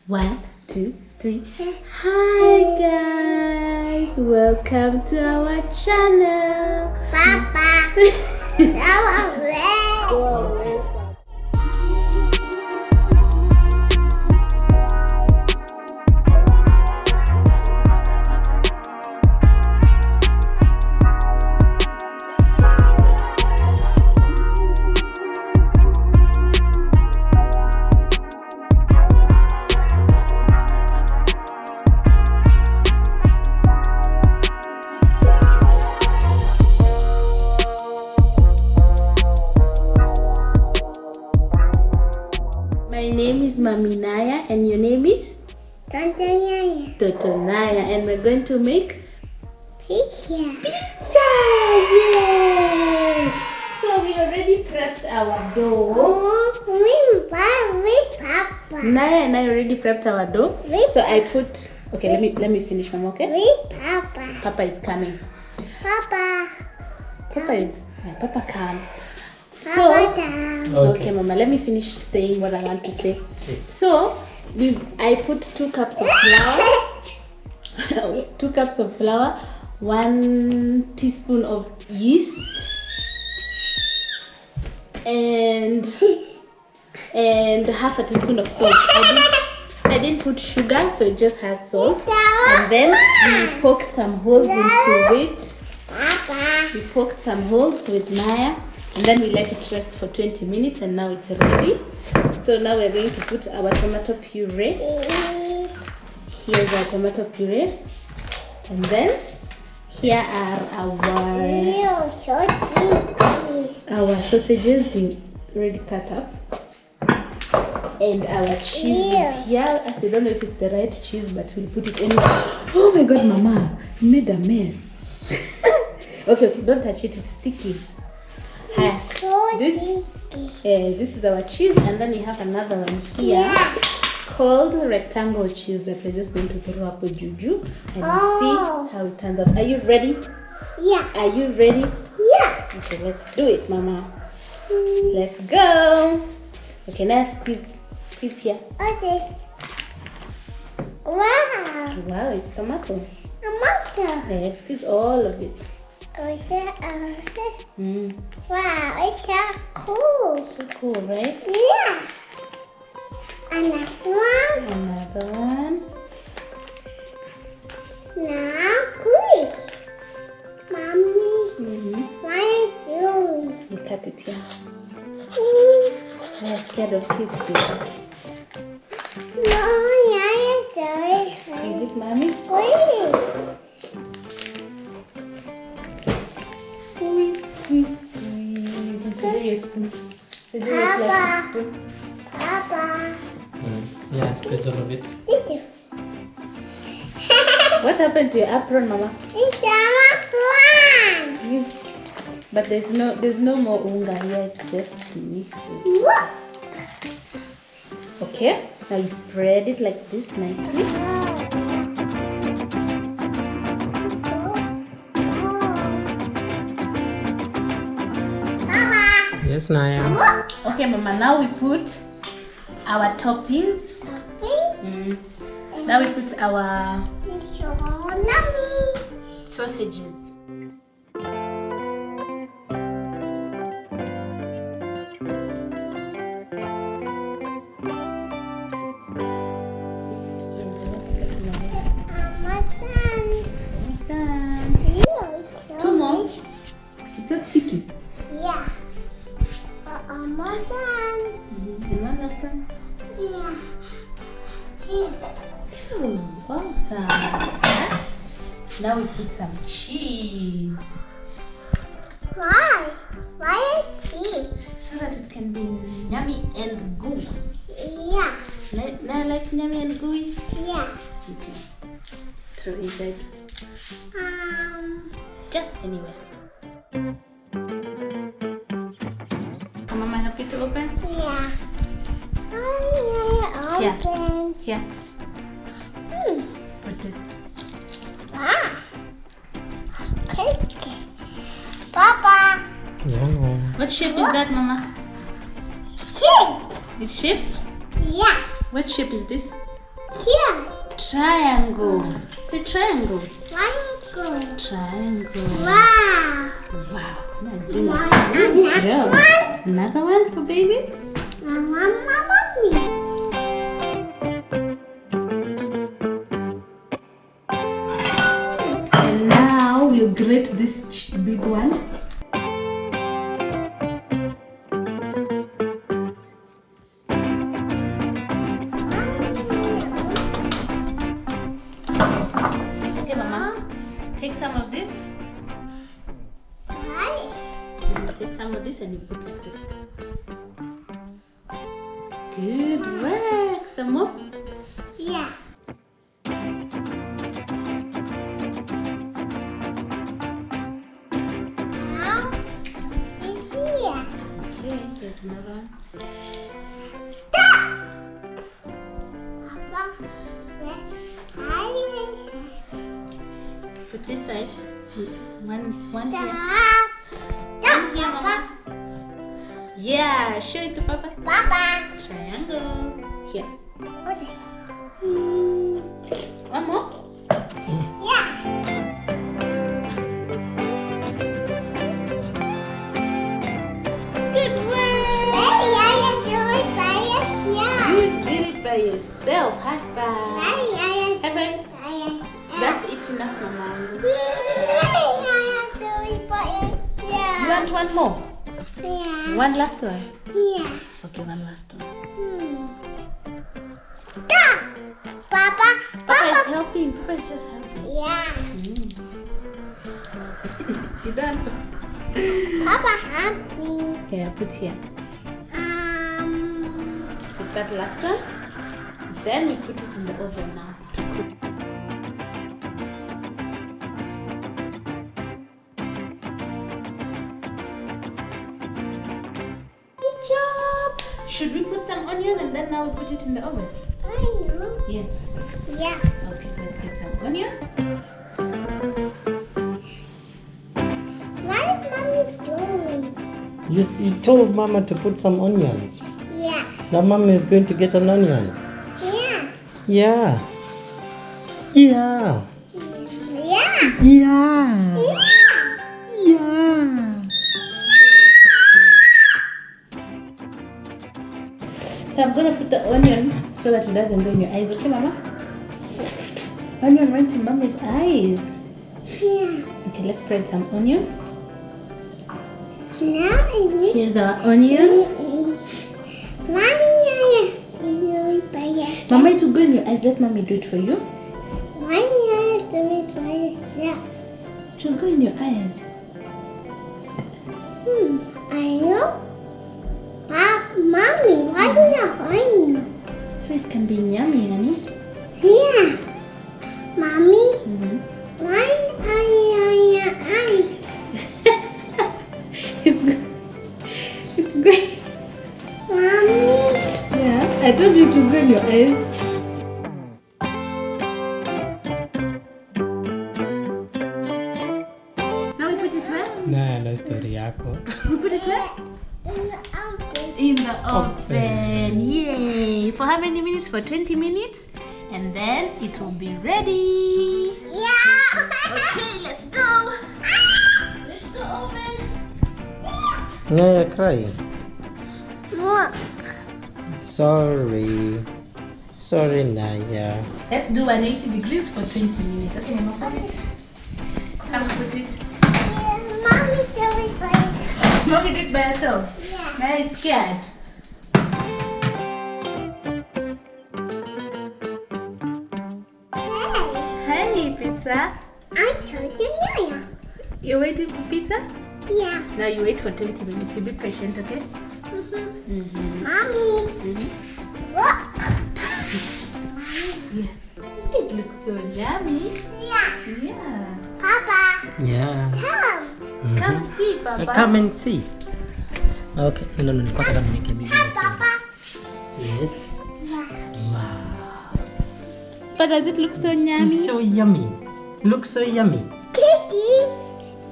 1, 2, 3. Hi guys, welcome to our channel. Papa. My name is Mommy Naya and your name is? Naya. Naya, and we're going to make Pizza. Yay! So we already prepped our dough. Papa. Naya and I already prepped our dough. So I put, okay, let me finish, Mama, okay? Papa. Papa is coming. Papa. Papa come. So, okay, Mama, let me finish saying what I want to say. So, I put 2 cups of flour, 2 cups of flour, 1 teaspoon of yeast, and half a teaspoon of salt. I didn't put sugar, so it just has salt. And then we poked some holes into it. We poked some holes with Naya. And then we let it rest for 20 minutes and now it's ready. So now we're going to put our tomato puree. Here's our tomato puree. And then here are our sausages we already cut up. And our cheese is here. As I don't know if it's the right cheese, but we'll put it anyway. Oh my god, Mama, you made a mess. Okay, don't touch it, it's sticky. This is our cheese, and then we have another one here called rectangle cheese that we're just going to throw up with juju and see how it turns out. Are you ready? Yeah. Are you ready? Yeah. Okay, let's do it, Mama. Let's go. Okay, now squeeze here. Okay. Wow. Wow, it's tomato. Tomato. Yeah, squeeze all of it. Wow, it's so cool. So cool, right? Yeah. Another one. Another one. Now, quick. Mommy, what are you doing? We cut it here. I'm scared of kissing. No, you're doing it. Squeeze it, Mommy. Quick. Squeeze. It's a spoon. It's a plastic spoon. Papa. Yeah, squeeze all of it. What happened to your apron, Mama? It's our plan. But there's no more unga here. It's just mix it. What? Okay. Now you spread it like this nicely. Yes, Naya. Okay, Mama. Now we put our toppings. Now we put our sausages. Almost done. 2 more. It's so sticky. Yeah. Almost done. And one last time. Yeah. Well done. Now we put some cheese. Why? Why cheese? So that it can be yummy and gooey. Yeah. Now like yummy and gooey? Yeah. Okay. Throw inside. Just anywhere. Come on, help you to open? Yeah. Yeah. Open. Here. Put this. Wow. Okay. Papa. Yeah, Naya. What shape is that, Mama? Shape. This shape? Yeah. What shape is this? Triangle. Say triangle. Triangle. Triangle. Wow. Wow. Nice. Good job. Another one for baby. And now we'll grate this big one. Okay, Mama. Take some of this. Take some of this and you put like this. Good work. Some more? Yeah. Now, in here. Okay, here's another one. Papa, where Put this side. One here. Papa. Mama. Yeah, show it to Papa. Papa. Triangle. Here. Okay. One more. Yeah. Good work. Maybe I do it by yourself. You did it by yourself. High five. Maybe I High five. do it by yourself. That's it enough, Mama. Maybe I do it by yourself. You want one more? Yeah. One last one. Yeah. Okay, one last one. Papa. Papa is helping. Papa is just helping. Yeah. You done? Papa help me. Here, put here. Put that last one. Then we put it in the oven now. Good job. Should we put some onion and then now we put it in the oven? I know. Yeah. Yeah. Okay, let's get some onion. What is mommy doing? You told Mama to put some onions. Yeah. Now Mama is going to get an onion. Yeah. Yeah. Yeah. Yeah. Yeah. Yeah. Yeah. So I'm gonna put the onion so that it doesn't go in your eyes. Okay, Mama? Onion went in Mommy's eyes. Yeah. Okay, let's spread some onion. Now I need Here's our onion. Mommy, do it by yourself. Mama, it will go in your eyes. Let Mommy do it for you. Mommy, do it by yourself. It will go in your eyes. I know. Mommy, what is your onion? So it can be yummy, honey. Yeah. Mommy, Mm-hmm. why are your eyes? It's good. Mommy. Yeah, I told you to go in your eyes. Now we put it where? Nah, na story yako. We put it where? In the oven. In the oven. Yay! For how many minutes? For 20 minutes. And then it will be ready. Yeah. Okay, let's go. Let's go oven. Naya crying. More. Sorry. Sorry, Naya. Let's do 180 degrees for 20 minutes. Okay, Mama, put it. Come put it. Mommy, do it by yourself. Mommy, do it by herself. Yeah. Naya is scared. Hey, pizza. I told you, Naya. You're waiting for pizza? Yeah. Now you wait for 20 minutes. You be patient, okay? Mommy. Look. Yeah. It looks so yummy. Yeah. Yeah. Papa, Yeah. come. Come see, Papa. Come and see. Okay. No, nilikuwa nataka niweke bibi. Papa. Yes. But does it look so yummy? It's so yummy. Looks so yummy. Kitty.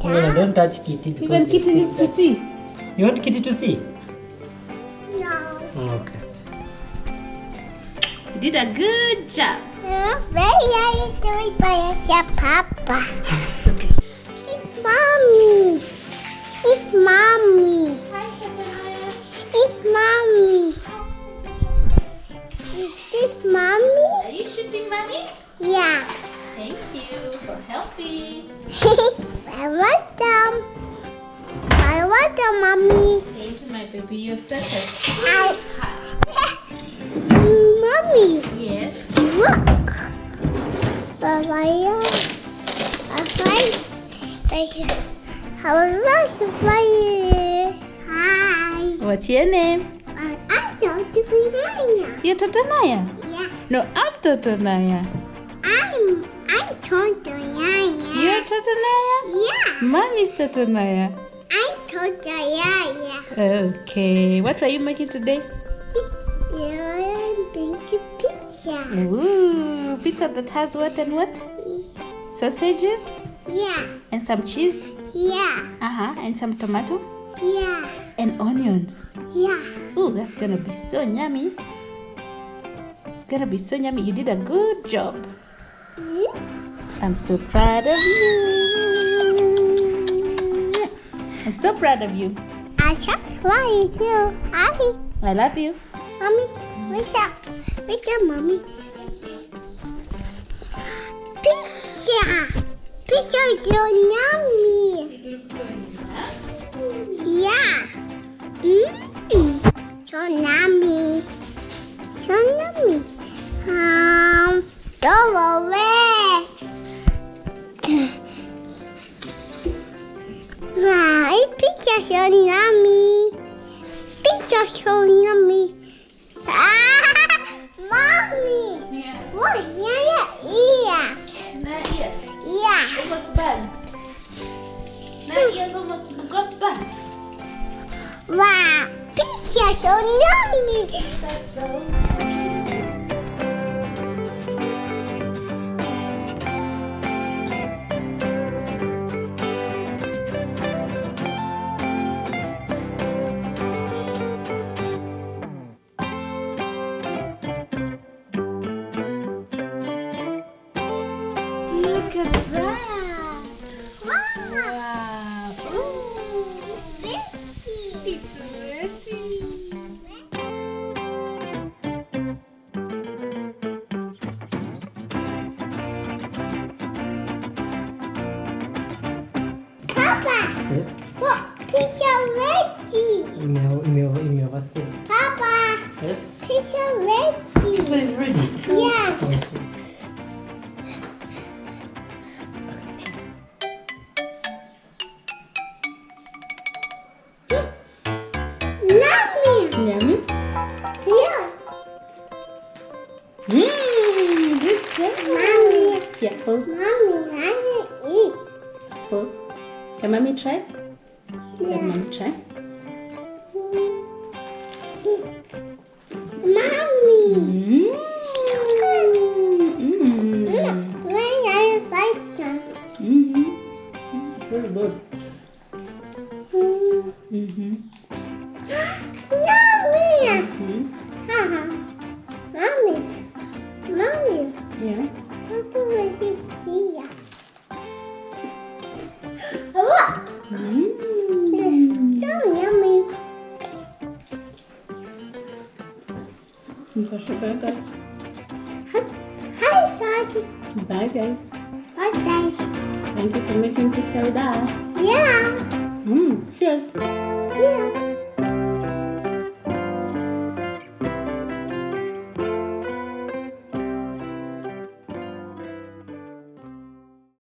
No, don't touch Kitty because Even you Kitty needs to see. You want Kitty to see? No. Okay. You did a good job. Very nice to eat by yourself, Papa. Okay. It's Mommy. It's Mommy. Hi, Naya. It's Mommy. Is this Mommy? Are you shooting, Mommy? Yeah. Thank you for helping. I want them. I want them, Mommy. Thank you, my baby. You're such a I- sweetheart. Mommy, Yes. look. Hi. What's your name? I'm Dr. Naya. You're Naya. Yeah. No, I'm Naya. I'm Dr. Naya. You're Naya? Yeah. Mommy's Naya. I'm Dr. Naya. Okay. What are you making today? You're big pizza. Ooh, pizza that has what and what? Sausages Yeah. and some cheese. Yeah. And some tomato Yeah. and onions. Yeah. Ooh, that's gonna be so yummy. It's gonna be so yummy. You did a good job. I'm so proud of you. I'm so proud of you. I just want you too. Hi. I love you. Mommy, what's up? Mommy? Pizza! Pizza is so yummy! Yeah! So yummy! So yummy! Go away! Pizza so yummy! Pizza so yummy! Mommy! Yeah. What? Yeah. Naya Yeah. almost burnt. Naya's almost got burnt. Wow. Pizza so yummy. That's so. Look at that! Wow. Wow! Ooh, Risky. it's ready. Papa, Yes. what? Pizza ready. Email was there. Papa, Yes. pizza ready. Is it ready? Yeah. Okay. Mommy. Yummy. Yeah. Good job. Mommy. Yeah, hold. Mommy, I eat. Hold. Can mommy try? Let Yeah. mommy try. Mommy. When I fight some. Very good. Mommy. Mommy. Yeah. What do I see? Look. So yummy. Bye, guys. Hi, Daddy. Bye, guys. Bye, guys. Thank you for making pizza with us. Yeah. Cheers. Yeah.